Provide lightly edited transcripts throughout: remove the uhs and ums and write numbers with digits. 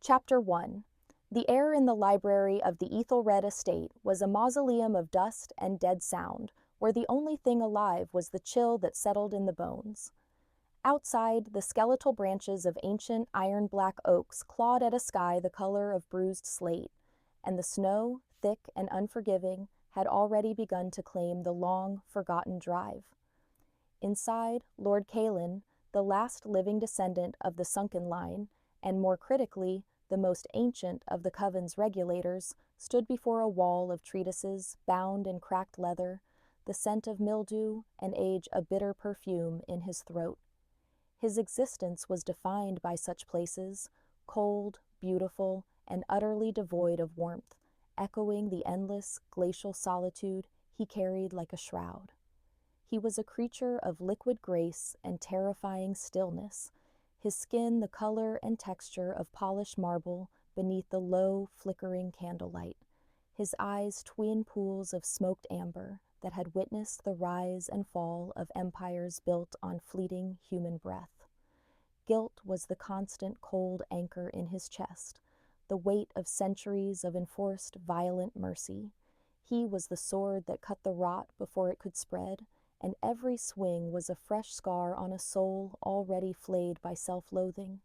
Chapter 1. The air in the library of the Ethelred estate was a mausoleum of dust and dead sound, where the only thing alive was the chill that settled in the bones. Outside, the skeletal branches of ancient iron-black oaks clawed at a sky the color of bruised slate, and the snow, thick and unforgiving, had already begun to claim the long, forgotten drive. Inside, Lord Caelan, the last living descendant of the sunken line, and more critically, the most ancient of the Coven's regulators, stood before a wall of treatises bound in cracked leather, the scent of mildew and age a bitter perfume in his throat. His existence was defined by such places, cold, beautiful, and utterly devoid of warmth, echoing the endless, glacial solitude he carried like a shroud. He was a creature of liquid grace and terrifying stillness, his skin the color and texture of polished marble beneath the low, flickering candlelight, his eyes twin pools of smoked amber that had witnessed the rise and fall of empires built on fleeting human breath. Guilt was the constant cold anchor in his chest, the weight of centuries of enforced violent mercy. He was the sword that cut the rot before it could spread, and every swing was a fresh scar on a soul already flayed by self-loathing.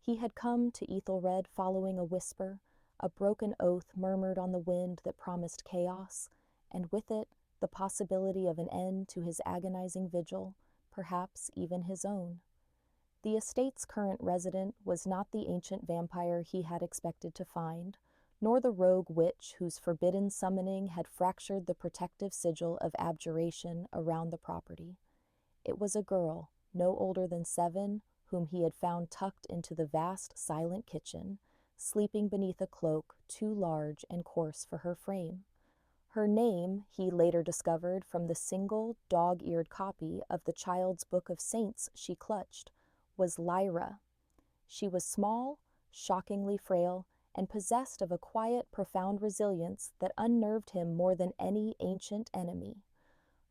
He had come to Ethelred following a whisper, a broken oath murmured on the wind that promised chaos, and with it the possibility of an end to his agonizing vigil, perhaps even his own. The estate's current resident was not the ancient vampire he had expected to find, nor the rogue witch whose forbidden summoning had fractured the protective sigil of abjuration around the property. It was a girl, no older than 7, whom he had found tucked into the vast, silent kitchen, sleeping beneath a cloak too large and coarse for her frame. Her name, he later discovered from the single, dog-eared copy of the child's book of saints she clutched, was Lyra. She was small, shockingly frail, and possessed of a quiet, profound resilience that unnerved him more than any ancient enemy.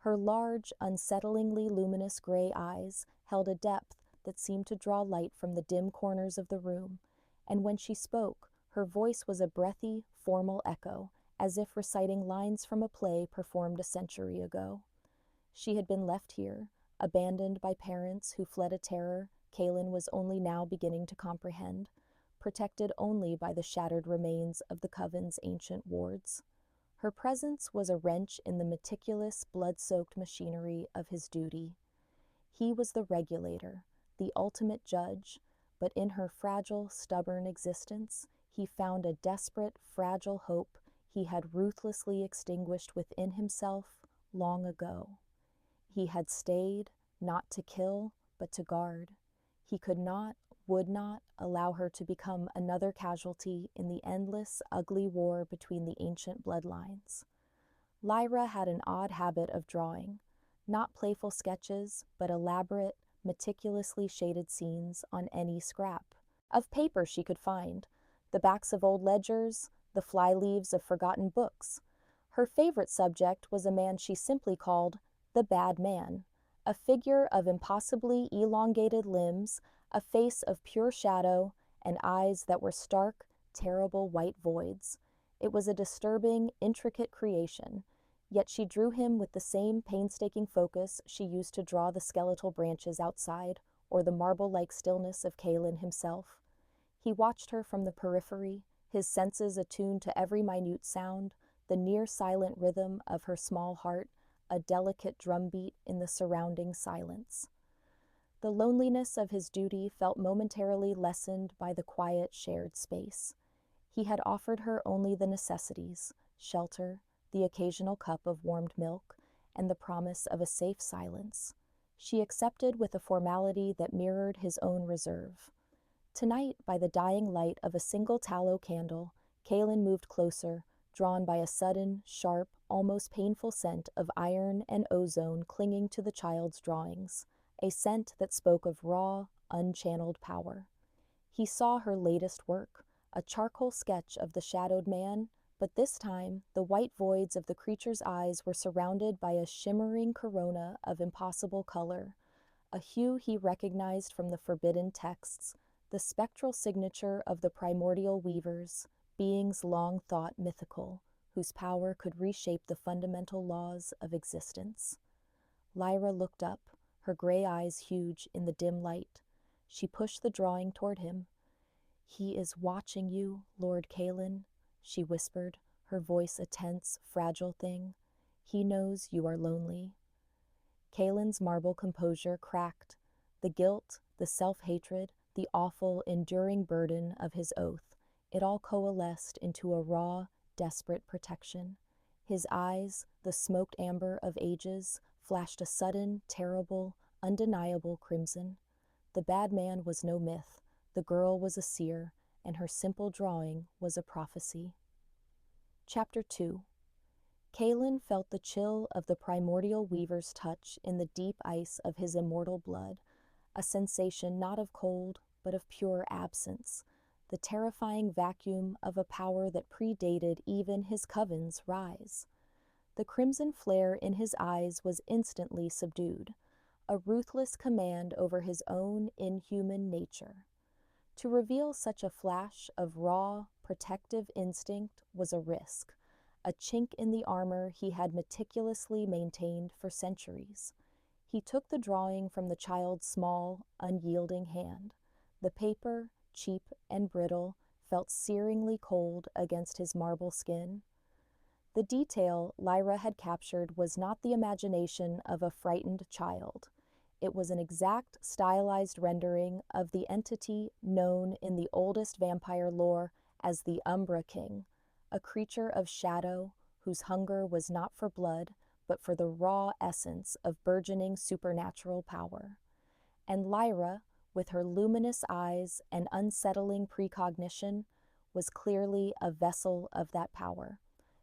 Her large, unsettlingly luminous gray eyes held a depth that seemed to draw light from the dim corners of the room, and when she spoke, her voice was a breathy, formal echo, as if reciting lines from a play performed a century ago. She had been left here, abandoned by parents who fled a terror Caelan was only now beginning to comprehend, protected only by the shattered remains of the Coven's ancient wards. Her presence was a wrench in the meticulous, blood-soaked machinery of his duty. He was the regulator, the ultimate judge, but in her fragile, stubborn existence, he found a desperate, fragile hope he had ruthlessly extinguished within himself long ago. He had stayed, not to kill, but to guard. He could not, would not, allow her to become another casualty in the endless, ugly war between the ancient bloodlines. Lyra had an odd habit of drawing, not playful sketches, but elaborate, meticulously shaded scenes on any scrap of paper she could find, the backs of old ledgers, the fly-leaves of forgotten books. Her favorite subject was a man she simply called the Bad Man, a figure of impossibly elongated limbs, a face of pure shadow, and eyes that were stark, terrible white voids. It was a disturbing, intricate creation, yet she drew him with the same painstaking focus she used to draw the skeletal branches outside, or the marble-like stillness of Caelan himself. He watched her from the periphery, his senses attuned to every minute sound, the near-silent rhythm of her small heart, a delicate drumbeat in the surrounding silence. The loneliness of his duty felt momentarily lessened by the quiet shared space. He had offered her only the necessities, shelter, the occasional cup of warmed milk, and the promise of a safe silence. She accepted with a formality that mirrored his own reserve. Tonight, by the dying light of a single tallow candle, Caelan moved closer, drawn by a sudden, sharp, almost painful scent of iron and ozone clinging to the child's drawings, a scent that spoke of raw, unchanneled power. He saw her latest work, a charcoal sketch of the shadowed man, but this time the white voids of the creature's eyes were surrounded by a shimmering corona of impossible color, a hue he recognized from the forbidden texts, the spectral signature of the primordial weavers, beings long thought mythical, whose power could reshape the fundamental laws of existence. Lyra looked up, her gray eyes huge in the dim light. She pushed the drawing toward him. "He is watching you, Lord Kalin," she whispered, her voice a tense, fragile thing. "He knows you are lonely." Kalin's marble composure cracked. The guilt, the self-hatred, the awful, enduring burden of his oath, it all coalesced into a raw, desperate protection. His eyes, the smoked amber of ages, flashed a sudden, terrible, undeniable crimson. The bad man was no myth. The girl was a seer, and her simple drawing was a prophecy. Chapter 2. Kalin felt the chill of the primordial weaver's touch in the deep ice of his immortal blood, a sensation not of cold, but of pure absence, the terrifying vacuum of a power that predated even his coven's rise. The crimson flare in his eyes was instantly subdued, a ruthless command over his own inhuman nature. To reveal such a flash of raw, protective instinct was a risk, a chink in the armor he had meticulously maintained for centuries. He took the drawing from the child's small, unyielding hand. The paper, cheap and brittle, felt searingly cold against his marble skin. The detail Lyra had captured was not the imagination of a frightened child. It was an exact, stylized rendering of the entity known in the oldest vampire lore as the Umbra King, a creature of shadow whose hunger was not for blood, but for the raw essence of burgeoning supernatural power. And Lyra, with her luminous eyes and unsettling precognition, was clearly a vessel of that power.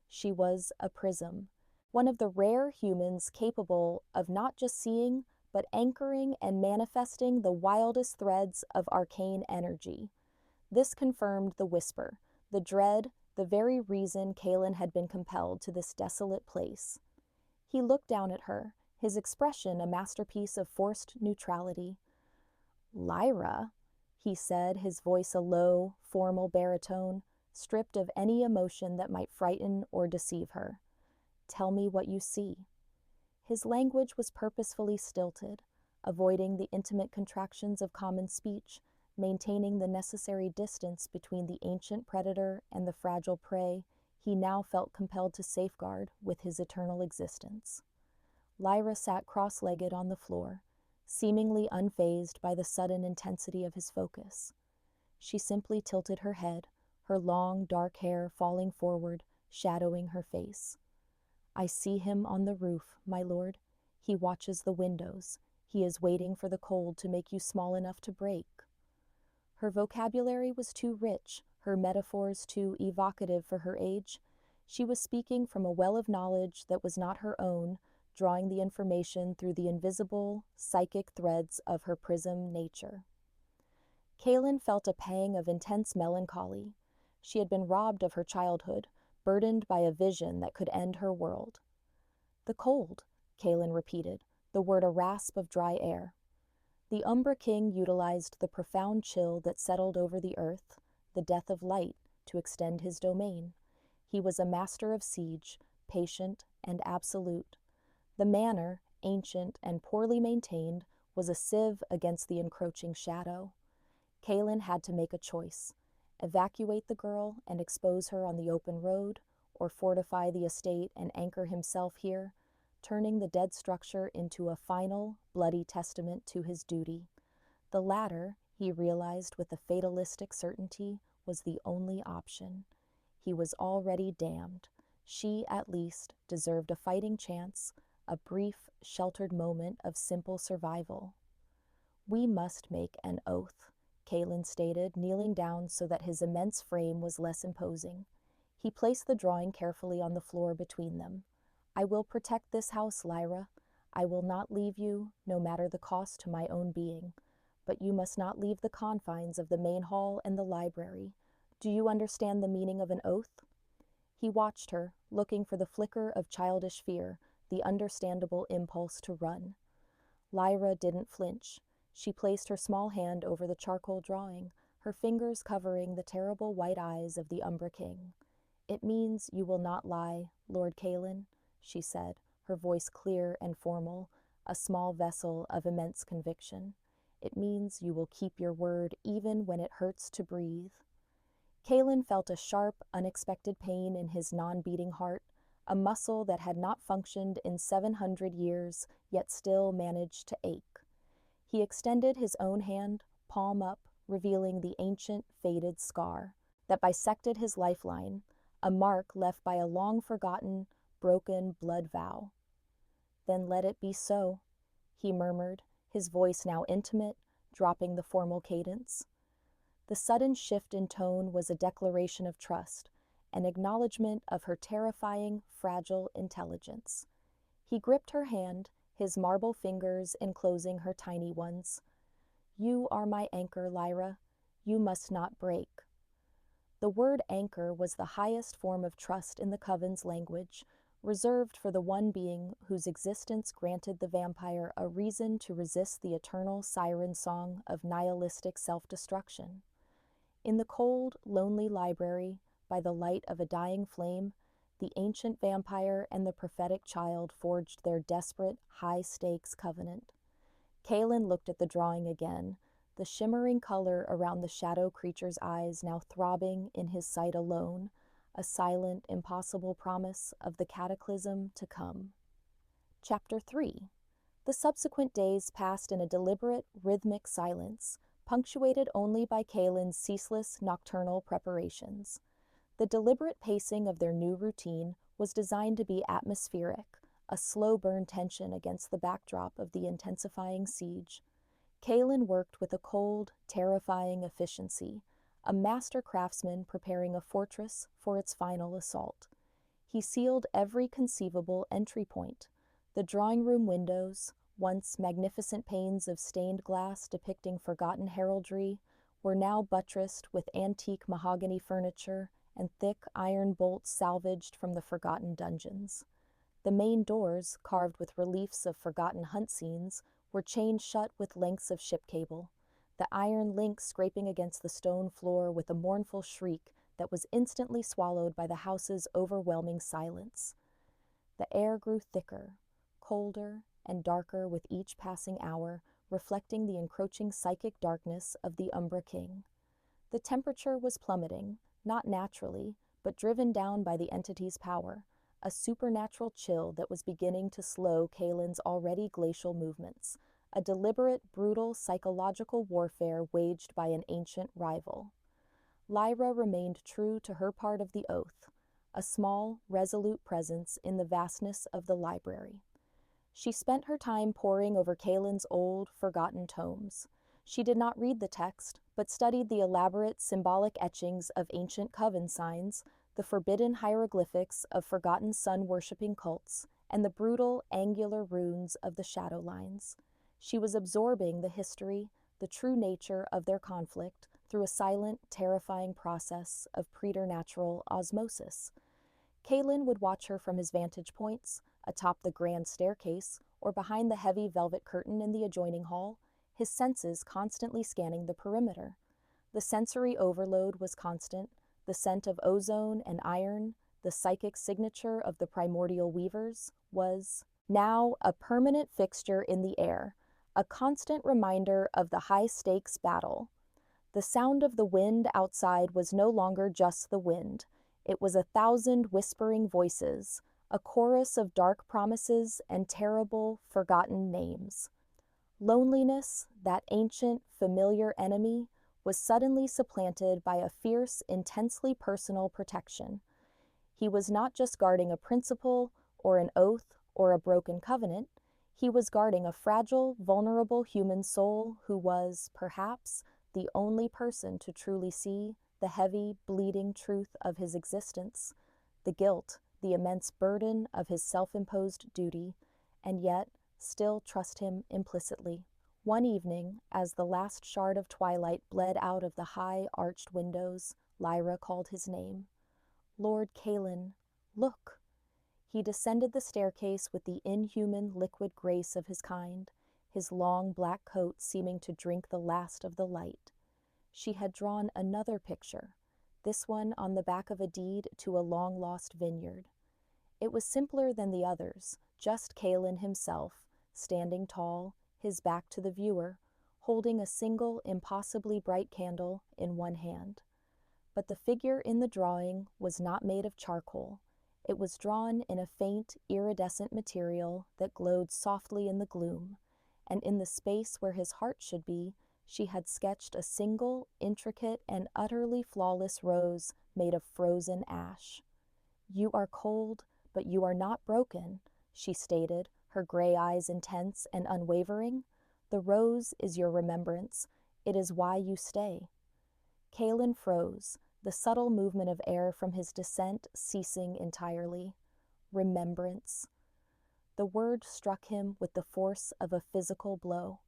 She was a prism, one of the rare humans capable of not just seeing, but anchoring and manifesting the wildest threads of arcane energy. This confirmed the whisper, the dread, the very reason Kalin had been compelled to this desolate place. He looked down at her, his expression a masterpiece of forced neutrality. "Lyra," he said, his voice a low, formal baritone, stripped of any emotion that might frighten or deceive her. "Tell me what you see." His language was purposefully stilted, avoiding the intimate contractions of common speech, maintaining the necessary distance between the ancient predator and the fragile prey he now felt compelled to safeguard with his eternal existence. Lyra sat cross-legged on the floor, seemingly unfazed by the sudden intensity of his focus. She simply tilted her head, her long, dark hair falling forward, shadowing her face. "I see him on the roof, my lord. He watches the windows. He is waiting for the cold to make you small enough to break." Her vocabulary was too rich, her metaphors too evocative for her age. She was speaking from a well of knowledge that was not her own, drawing the information through the invisible, psychic threads of her prism nature. Kalin felt a pang of intense melancholy. She had been robbed of her childhood, burdened by a vision that could end her world. "The cold," Kalin repeated, the word a rasp of dry air. The Umbra King utilized the profound chill that settled over the earth, the death of light, to extend his domain. He was a master of siege, patient and absolute. The manor, ancient and poorly maintained, was a sieve against the encroaching shadow. Kalin had to make a choice: evacuate the girl and expose her on the open road, or fortify the estate and anchor himself here, turning the dead structure into a final, bloody testament to his duty. The latter, he realized with a fatalistic certainty, was the only option. He was already damned. She, at least, deserved a fighting chance, a brief, sheltered moment of simple survival. "We must make an oath," Kalin stated, kneeling down so that his immense frame was less imposing. He placed the drawing carefully on the floor between them. "I will protect this house, Lyra. I will not leave you, no matter the cost to my own being. But you must not leave the confines of the main hall and the library. Do you understand the meaning of an oath?" He watched her, looking for the flicker of childish fear, the understandable impulse to run. Lyra didn't flinch. She placed her small hand over the charcoal drawing, her fingers covering the terrible white eyes of the Umbra King. "It means you will not lie, Lord Calin," she said, her voice clear and formal, a small vessel of immense conviction. "It means you will keep your word even when it hurts to breathe." Calin felt a sharp, unexpected pain in his non-beating heart, a muscle that had not functioned in 700 years, yet still managed to ache. He extended his own hand, palm up, revealing the ancient, faded scar that bisected his lifeline, a mark left by a long-forgotten, broken blood vow. "Then let it be so," he murmured, his voice now intimate, dropping the formal cadence. The sudden shift in tone was a declaration of trust, an acknowledgement of her terrifying, fragile intelligence. He gripped her hand, his marble fingers enclosing her tiny ones. "You are my anchor, Lyra. You must not break." The word anchor was the highest form of trust in the Coven's language, reserved for the one being whose existence granted the vampire a reason to resist the eternal siren song of nihilistic self-destruction. In the cold, lonely library, by the light of a dying flame, the ancient vampire and the prophetic child forged their desperate, high-stakes covenant. Calin looked at the drawing again, the shimmering color around the shadow creature's eyes now throbbing in his sight alone, a silent, impossible promise of the cataclysm to come. Chapter 3. The subsequent days passed in a deliberate, rhythmic silence, punctuated only by Calin's ceaseless nocturnal preparations. The deliberate pacing of their new routine was designed to be atmospheric, a slow-burn tension against the backdrop of the intensifying siege. Calin worked with a cold, terrifying efficiency, a master craftsman preparing a fortress for its final assault. He sealed every conceivable entry point. The drawing room windows, once magnificent panes of stained glass depicting forgotten heraldry, were now buttressed with antique mahogany furniture and thick iron bolts salvaged from the forgotten dungeons. The main doors, carved with reliefs of forgotten hunt scenes, were chained shut with lengths of ship cable, the iron link scraping against the stone floor with a mournful shriek that was instantly swallowed by the house's overwhelming silence. The air grew thicker, colder, and darker with each passing hour, reflecting the encroaching psychic darkness of the Umbra King. The temperature was plummeting, not naturally, but driven down by the entity's power, a supernatural chill that was beginning to slow Calin's already glacial movements, a deliberate, brutal psychological warfare waged by an ancient rival. Lyra remained true to her part of the oath, a small, resolute presence in the vastness of the library. She spent her time poring over Calin's old, forgotten tomes. She did not read the text, but studied the elaborate symbolic etchings of ancient coven signs, the forbidden hieroglyphics of forgotten sun-worshipping cults, and the brutal, angular runes of the shadow lines. She was absorbing the history, the true nature of their conflict, through a silent, terrifying process of preternatural osmosis. Calin would watch her from his vantage points, atop the grand staircase, or behind the heavy velvet curtain in the adjoining hall, his senses constantly scanning the perimeter. The sensory overload was constant, the scent of ozone and iron, the psychic signature of the primordial weavers, was now a permanent fixture in the air, a constant reminder of the high-stakes battle. The sound of the wind outside was no longer just the wind. It was 1,000 whispering voices, a chorus of dark promises and terrible, forgotten names. Loneliness, that ancient, familiar enemy, was suddenly supplanted by a fierce, intensely personal protection. He was not just guarding a principle, or an oath, or a broken covenant. He was guarding a fragile, vulnerable human soul who was, perhaps, the only person to truly see the heavy, bleeding truth of his existence, the guilt, the immense burden of his self-imposed duty, and yet still trust him implicitly. One evening, as the last shard of twilight bled out of the high, arched windows, Lyra called his name. "Lord Calin, look!" He descended the staircase with the inhuman, liquid grace of his kind, his long black coat seeming to drink the last of the light. She had drawn another picture, this one on the back of a deed to a long-lost vineyard. It was simpler than the others, just Kaelin himself, standing tall, his back to the viewer, holding a single, impossibly bright candle in one hand. But the figure in the drawing was not made of charcoal. It was drawn in a faint, iridescent material that glowed softly in the gloom, and in the space where his heart should be, she had sketched a single, intricate, and utterly flawless rose made of frozen ash. "You are cold, but you are not broken," she stated, her gray eyes intense and unwavering. "The rose is your remembrance. It is why you stay." Kaelin froze, the subtle movement of air from his descent ceasing entirely. Remembrance. The word struck him with the force of a physical blow.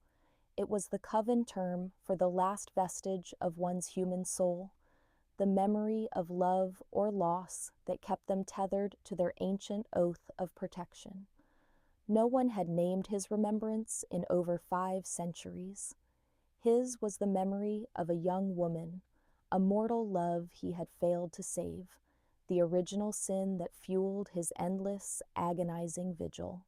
It was the coven term for the last vestige of one's human soul, the memory of love or loss that kept them tethered to their ancient oath of protection. No one had named his remembrance in over 5 centuries. His was the memory of a young woman, a mortal love he had failed to save, the original sin that fueled his endless, agonizing vigil.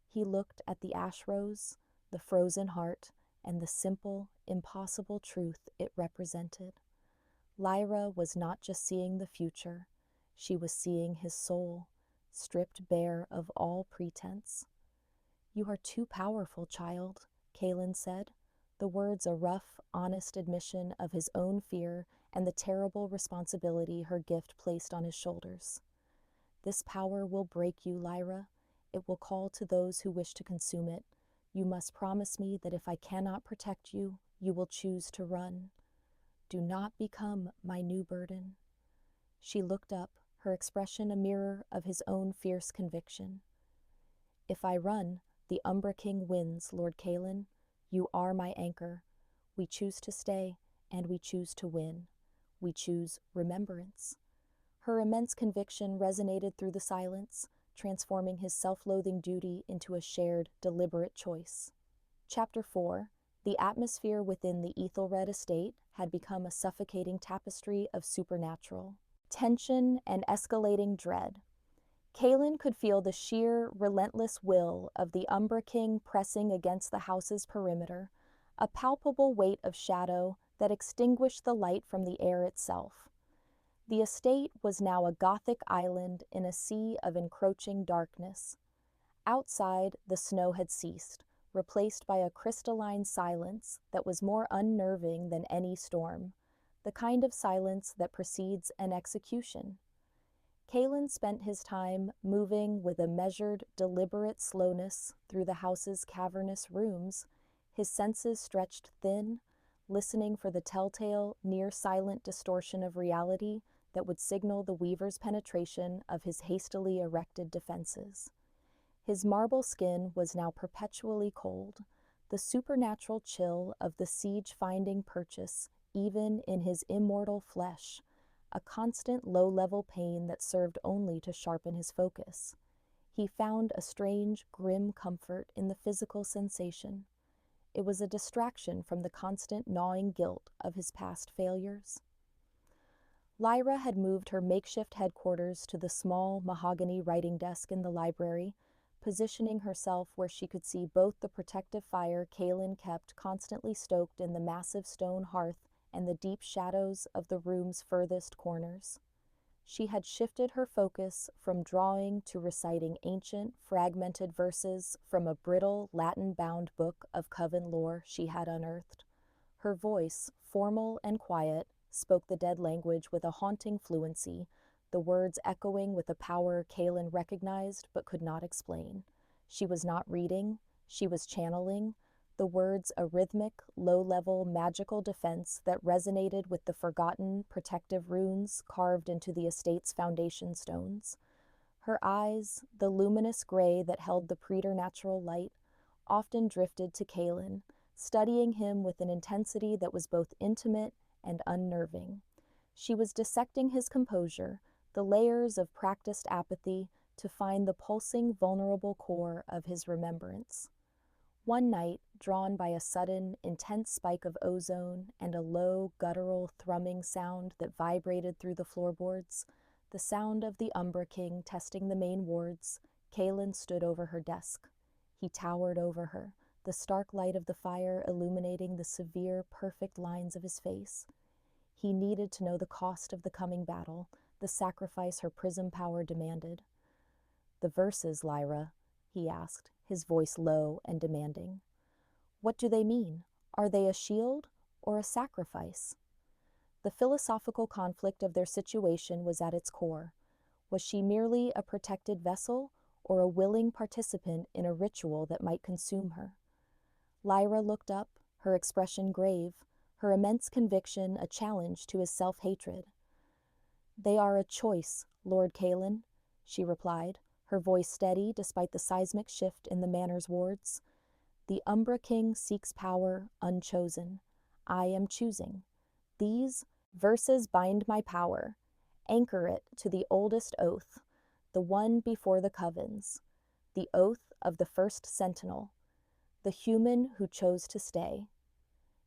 He looked at the ash rose, the frozen heart, and the simple, impossible truth it represented. Lyra was not just seeing the future, she was seeing his soul, stripped bare of all pretense. "You are too powerful, child," Kaelin said, the words a rough, honest admission of his own fear and the terrible responsibility her gift placed on his shoulders. "This power will break you, Lyra. It will call to those who wish to consume it. You must promise me that if I cannot protect you, you will choose to run. Do not become my new burden." She looked up, her expression a mirror of his own fierce conviction. "If I run, the Umbra King wins, Lord Kaelin. You are my anchor. We choose to stay, and we choose to win. We choose remembrance." Her immense conviction resonated through the silence, transforming his self-loathing duty into a shared, deliberate choice. Chapter 4. The atmosphere within the Ethelred estate had become a suffocating tapestry of supernatural tension and escalating dread. Kaelin could feel the sheer, relentless will of the Umbra King pressing against the house's perimeter, a palpable weight of shadow that extinguished the light from the air itself. The estate was now a Gothic island in a sea of encroaching darkness. Outside, the snow had ceased, replaced by a crystalline silence that was more unnerving than any storm, the kind of silence that precedes an execution. Kaelin spent his time moving with a measured, deliberate slowness through the house's cavernous rooms, his senses stretched thin, listening for the telltale, near-silent distortion of reality that would signal the weaver's penetration of his hastily erected defenses. His marble skin was now perpetually cold, the supernatural chill of the siege-finding purchase even in his immortal flesh, a constant low-level pain that served only to sharpen his focus. He found a strange, grim comfort in the physical sensation. It was a distraction from the constant gnawing guilt of his past failures. Lyra had moved her makeshift headquarters to the small mahogany writing desk in the library, positioning herself where she could see both the protective fire Kaelin kept constantly stoked in the massive stone hearth and the deep shadows of the room's furthest corners. She had shifted her focus from drawing to reciting ancient, fragmented verses from a brittle, Latin-bound book of coven lore she had unearthed. Her voice, formal and quiet, spoke the dead language with a haunting fluency, the words echoing with a power Kaelin recognized but could not explain. She was not reading, she was channeling, the words a rhythmic, low-level, magical defense that resonated with the forgotten, protective runes carved into the estate's foundation stones. Her eyes, the luminous gray that held the preternatural light, often drifted to Kaelin, studying him with an intensity that was both intimate and unnerving. She was dissecting his composure, the layers of practiced apathy, to find the pulsing, vulnerable core of his remembrance. One night, drawn by a sudden, intense spike of ozone and a low, guttural, thrumming sound that vibrated through the floorboards, the sound of the Umbra King testing the main wards, Kalen stood over her desk. He towered over her, the stark light of the fire illuminating the severe, perfect lines of his face. He needed to know the cost of the coming battle, the sacrifice her prism power demanded. "The verses, Lyra," he asked, his voice low and demanding. "What do they mean? Are they a shield or a sacrifice?" The philosophical conflict of their situation was at its core. Was she merely a protected vessel or a willing participant in a ritual that might consume her? Lyra looked up, her expression grave, her immense conviction a challenge to his self-hatred. "They are a choice, Lord Kalen," she replied, her voice steady despite the seismic shift in the manor's wards. "The Umbra King seeks power unchosen. I am choosing. These verses bind my power, anchor it to the oldest oath, the one before the covens, the oath of the first sentinel, the human who chose to stay."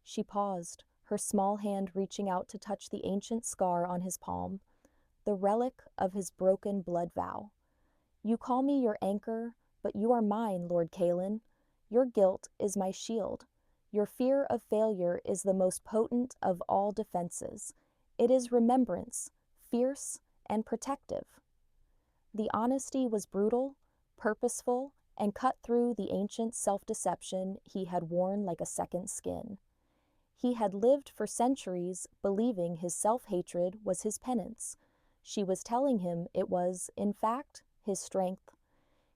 She paused, her small hand reaching out to touch the ancient scar on his palm, the relic of his broken blood vow. "You call me your anchor, but you are mine, Lord Kalen. Your guilt is my shield. Your fear of failure is the most potent of all defenses. It is remembrance, fierce and protective." The honesty was brutal, purposeful, and cut through the ancient self-deception he had worn like a second skin. He had lived for centuries believing his self-hatred was his penance. She was telling him it was, in fact, his strength.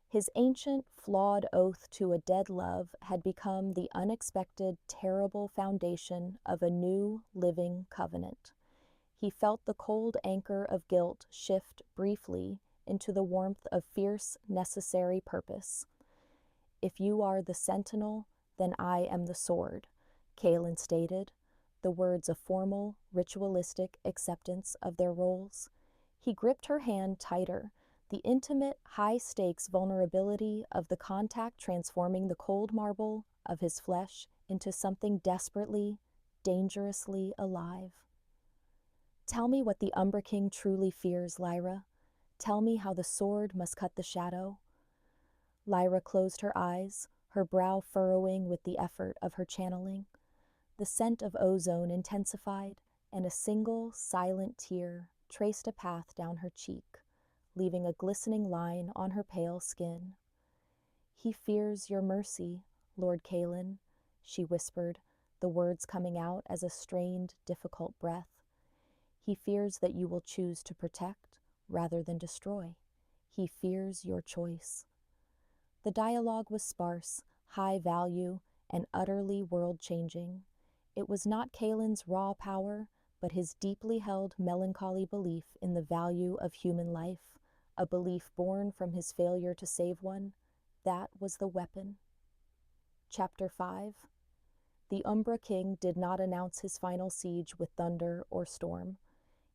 His ancient, flawed oath to a dead love had become the unexpected, terrible foundation of a new, living covenant. He felt the cold anchor of guilt shift briefly into the warmth of fierce, necessary purpose. "If you are the sentinel, then I am the sword," Kalen stated, the words a formal, ritualistic acceptance of their roles. He gripped her hand tighter, the intimate, high-stakes vulnerability of the contact transforming the cold marble of his flesh into something desperately, dangerously alive. "Tell me what the Umbra King truly fears, Lyra. Tell me how the sword must cut the shadow." Lyra closed her eyes, her brow furrowing with the effort of her channeling. The scent of ozone intensified, and a single, silent tear traced a path down her cheek, leaving a glistening line on her pale skin. "He fears your mercy, Lord Kalen," she whispered, the words coming out as a strained, difficult breath. "He fears that you will choose to protect rather than destroy. He fears your choice." The dialogue was sparse, high value, and utterly world-changing. It was not Kalen's raw power, but his deeply held melancholy belief in the value of human life, a belief born from his failure to save one. That was the weapon. Chapter 5. The Umbra King did not announce his final siege with thunder or storm.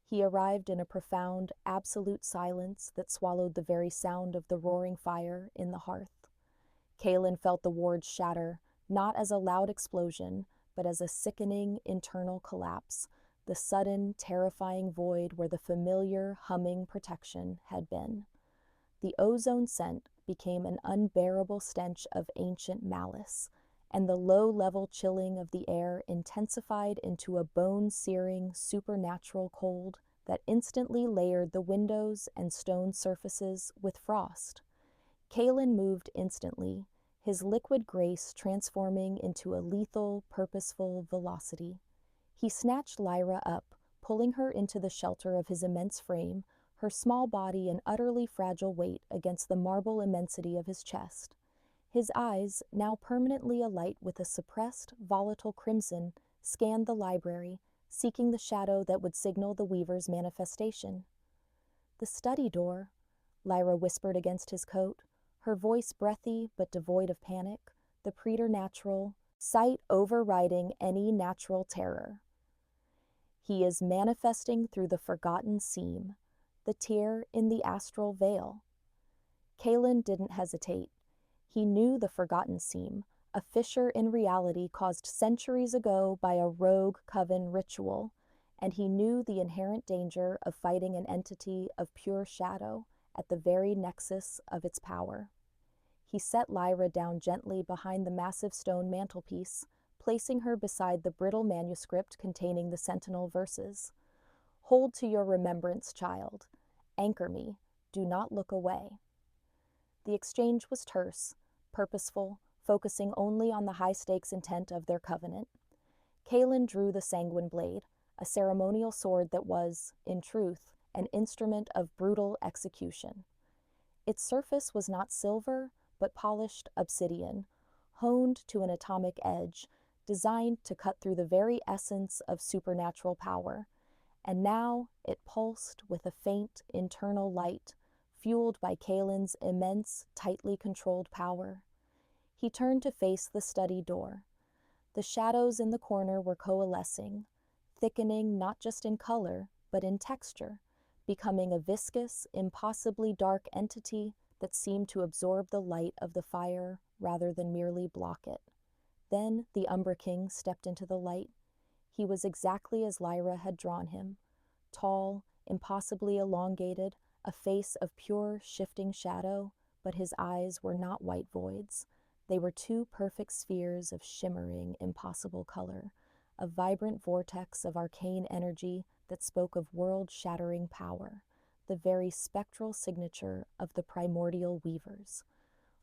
He arrived in a profound, absolute silence that swallowed the very sound of the roaring fire in the hearth. Kalen felt the wards shatter, not as a loud explosion, but as a sickening internal collapse, the sudden, terrifying void where the familiar, humming protection had been. The ozone scent became an unbearable stench of ancient malice, and the low-level chilling of the air intensified into a bone-searing, supernatural cold that instantly layered the windows and stone surfaces with frost. Kalen moved instantly, his liquid grace transforming into a lethal, purposeful velocity. He snatched Lyra up, pulling her into the shelter of his immense frame, her small body an utterly fragile weight against the marble immensity of his chest. His eyes, now permanently alight with a suppressed, volatile crimson, scanned the library, seeking the shadow that would signal the Weaver's manifestation. "The study door," Lyra whispered against his coat, her voice breathy but devoid of panic, the preternatural, sight overriding any natural terror. "He is manifesting through the forgotten seam, the tear in the astral veil." Kalen didn't hesitate. He knew the forgotten seam, a fissure in reality caused centuries ago by a rogue coven ritual, and he knew the inherent danger of fighting an entity of pure shadow at the very nexus of its power. He set Lyra down gently behind the massive stone mantelpiece, placing her beside the brittle manuscript containing the sentinel verses. Hold to your remembrance, child. Anchor me. Do not look away. The exchange was terse, purposeful, focusing only on the high-stakes intent of their covenant. Kaelin drew the sanguine blade, a ceremonial sword that was, in truth, an instrument of brutal execution. Its surface was not silver, but polished obsidian, honed to an atomic edge, designed to cut through the very essence of supernatural power. And now it pulsed with a faint internal light, fueled by Kaelin's immense, tightly controlled power. He turned to face the study door. The shadows in the corner were coalescing, thickening not just in color, but in texture, becoming a viscous, impossibly dark entity that seemed to absorb the light of the fire rather than merely block it. Then the Umbra King stepped into the light. He was exactly as Lyra had drawn him, tall, impossibly elongated, a face of pure, shifting shadow, but his eyes were not white voids. They were two perfect spheres of shimmering, impossible color, a vibrant vortex of arcane energy that spoke of world-shattering power, the very spectral signature of the primordial weavers.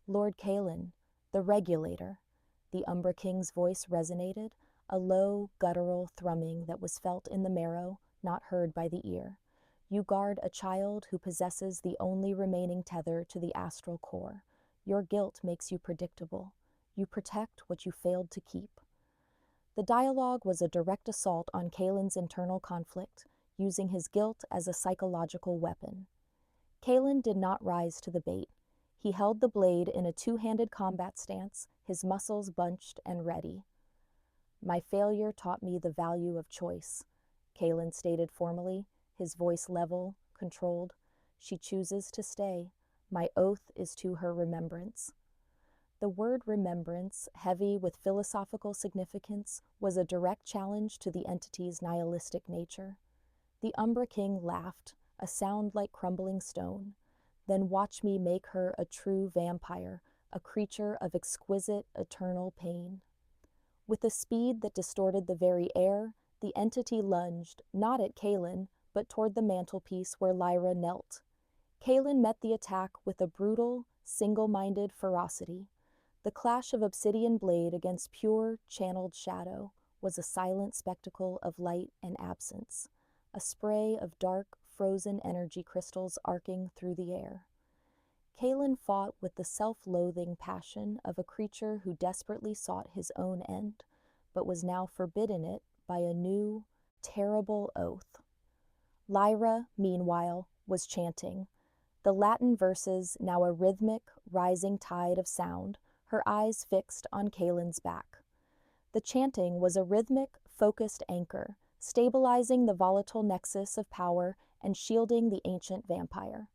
Lord Kaelin, the regulator. The Umbra King's voice resonated, a low, guttural thrumming that was felt in the marrow, not heard by the ear. You guard a child who possesses the only remaining tether to the astral core. Your guilt makes you predictable. You protect what you failed to keep. The dialogue was a direct assault on Kaelin's internal conflict, using his guilt as a psychological weapon. Kaelin did not rise to the bait. He held the blade in a two-handed combat stance, his muscles bunched and ready. My failure taught me the value of choice, Kaelin stated formally, his voice level, controlled. She chooses to stay. My oath is to her remembrance. The word remembrance, heavy with philosophical significance, was a direct challenge to the entity's nihilistic nature. The Umbra King laughed, a sound like crumbling stone. Then watch me make her a true vampire, a creature of exquisite, eternal pain. With a speed that distorted the very air, the entity lunged, not at Kaelin, but toward the mantelpiece where Lyra knelt. Kaelin met the attack with a brutal, single-minded ferocity. The clash of obsidian blade against pure, channeled shadow was a silent spectacle of light and absence, a spray of dark, frozen energy crystals arcing through the air. Kaelin fought with the self-loathing passion of a creature who desperately sought his own end, but was now forbidden it by a new, terrible oath. Lyra, meanwhile, was chanting, the Latin verses now a rhythmic, rising tide of sound, her eyes fixed on Kaelin's back. The chanting was a rhythmic, focused anchor, stabilizing the volatile nexus of power and shielding the ancient vampire.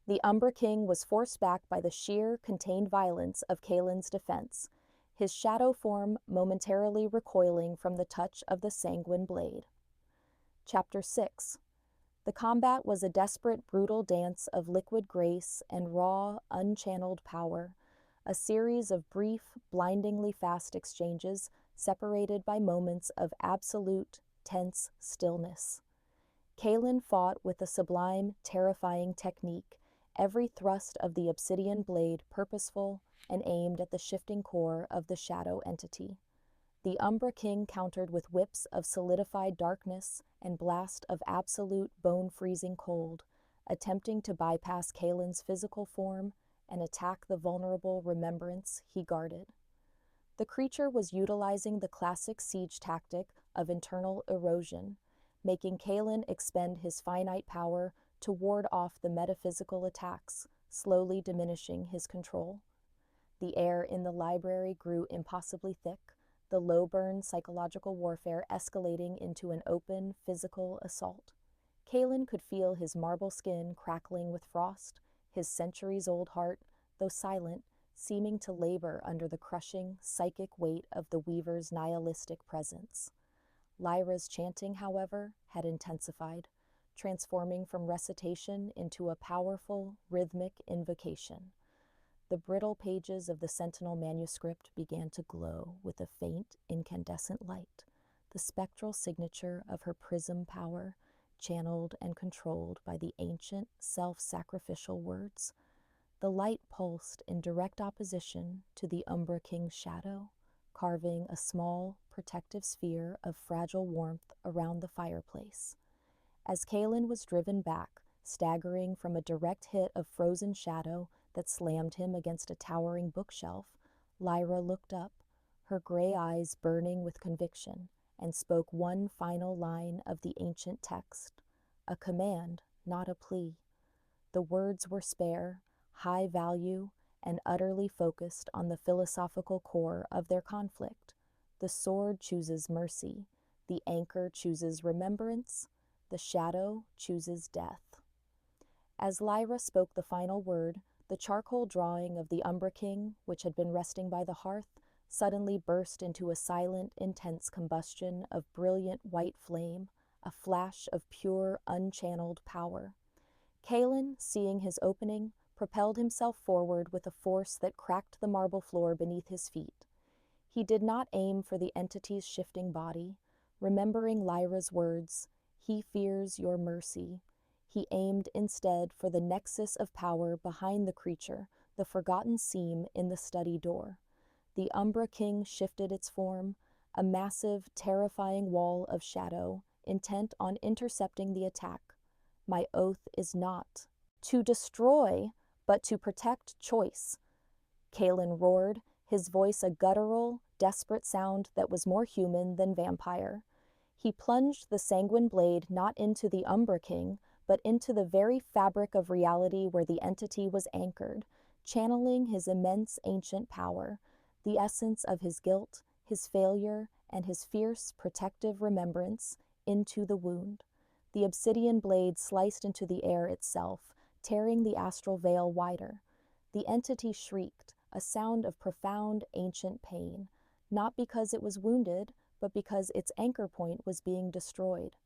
The Umbra King was forced back by the sheer, contained violence of Kaelin's defense, his shadow form momentarily recoiling from the touch of the sanguine blade. Chapter 6. The combat was a desperate, brutal dance of liquid grace and raw, unchanneled power, a series of brief, blindingly fast exchanges separated by moments of absolute, tense stillness. Kaelin fought with a sublime, terrifying technique, every thrust of the obsidian blade purposeful and aimed at the shifting core of the shadow entity. The Umbra King countered with whips of solidified darkness and blast of absolute bone-freezing cold, attempting to bypass Kaelin's physical form and attack the vulnerable remembrance he guarded. The creature was utilizing the classic siege tactic of internal erosion, making Kaelin expend his finite power to ward off the metaphysical attacks, slowly diminishing his control. The air in the library grew impossibly thick, the low-burn psychological warfare escalating into an open, physical assault. Kaelin could feel his marble skin crackling with frost, his centuries-old heart, though silent, seeming to labor under the crushing, psychic weight of the weaver's nihilistic presence. Lyra's chanting, however, had intensified, transforming from recitation into a powerful, rhythmic invocation. The brittle pages of the Sentinel manuscript began to glow with a faint, incandescent light, the spectral signature of her prism power, channeled and controlled by the ancient, self-sacrificial words. The light pulsed in direct opposition to the Umbra King's shadow, carving a small, protective sphere of fragile warmth around the fireplace. As Kaelin was driven back, staggering from a direct hit of frozen shadow that slammed him against a towering bookshelf, Lyra looked up, her gray eyes burning with conviction, and spoke one final line of the ancient text, a command, not a plea. The words were spare, high value, and utterly focused on the philosophical core of their conflict. The sword chooses mercy, the anchor chooses remembrance, the shadow chooses death. As Lyra spoke the final word, the charcoal drawing of the Umbra King, which had been resting by the hearth, suddenly burst into a silent, intense combustion of brilliant white flame, a flash of pure, unchanneled power. Kaelin, seeing his opening, propelled himself forward with a force that cracked the marble floor beneath his feet. He did not aim for the entity's shifting body. Remembering Lyra's words, "He fears your mercy," he aimed instead for the nexus of power behind the creature, the forgotten seam in the study door. The Umbra King shifted its form, a massive, terrifying wall of shadow, intent on intercepting the attack. My oath is not to destroy, but to protect choice. Kaelin roared, his voice a guttural, desperate sound that was more human than vampire. He plunged the sanguine blade not into the Umbra King, but into the very fabric of reality where the entity was anchored, channeling his immense ancient power, the essence of his guilt, his failure, and his fierce, protective remembrance, into the wound. The obsidian blade sliced into the air itself, tearing the astral veil wider. The entity shrieked, a sound of profound, ancient pain, not because it was wounded, but because its anchor point was being destroyed.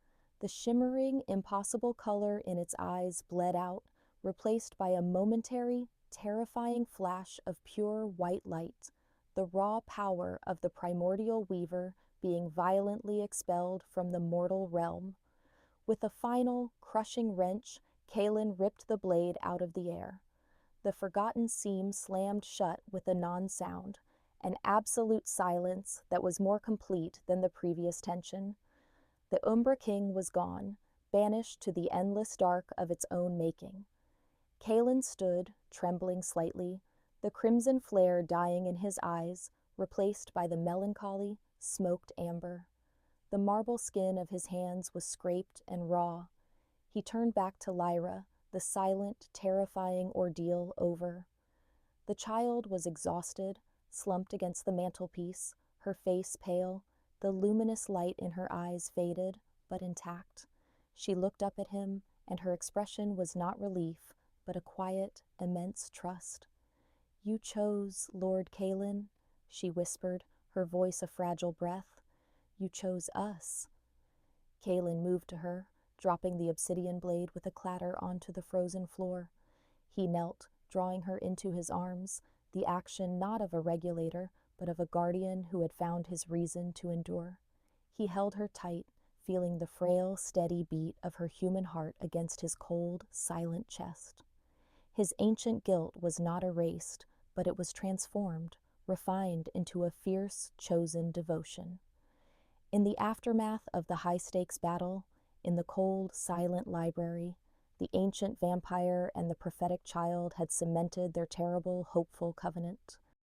The shimmering, impossible color in its eyes bled out, replaced by a momentary, terrifying flash of pure white light, the raw power of the primordial weaver being violently expelled from the mortal realm. With a final, crushing wrench, Kaelin ripped the blade out of the air. The forgotten seam slammed shut with a non-sound, an absolute silence that was more complete than the previous tension. The Umbra King was gone, banished to the endless dark of its own making. Kaelin stood, trembling slightly, the crimson flare dying in his eyes, replaced by the melancholy, smoked amber. The marble skin of his hands was scraped and raw. He turned back to Lyra, the silent, terrifying ordeal over. The child was exhausted, slumped against the mantelpiece, her face pale, the luminous light in her eyes faded, but intact. She looked up at him, and her expression was not relief, but a quiet, immense trust. "You chose, Lord Kaelin," she whispered, her voice a fragile breath. "You chose us." Kaelin moved to her, dropping the obsidian blade with a clatter onto the frozen floor. He knelt, drawing her into his arms, the action not of a regulator, but of a guardian who had found his reason to endure. He held her tight, feeling the frail, steady beat of her human heart against his cold, silent chest. His ancient guilt was not erased, but it was transformed, refined into a fierce, chosen devotion. In the aftermath of the high-stakes battle, in the cold, silent library, the ancient vampire and the prophetic child had cemented their terrible, hopeful covenant.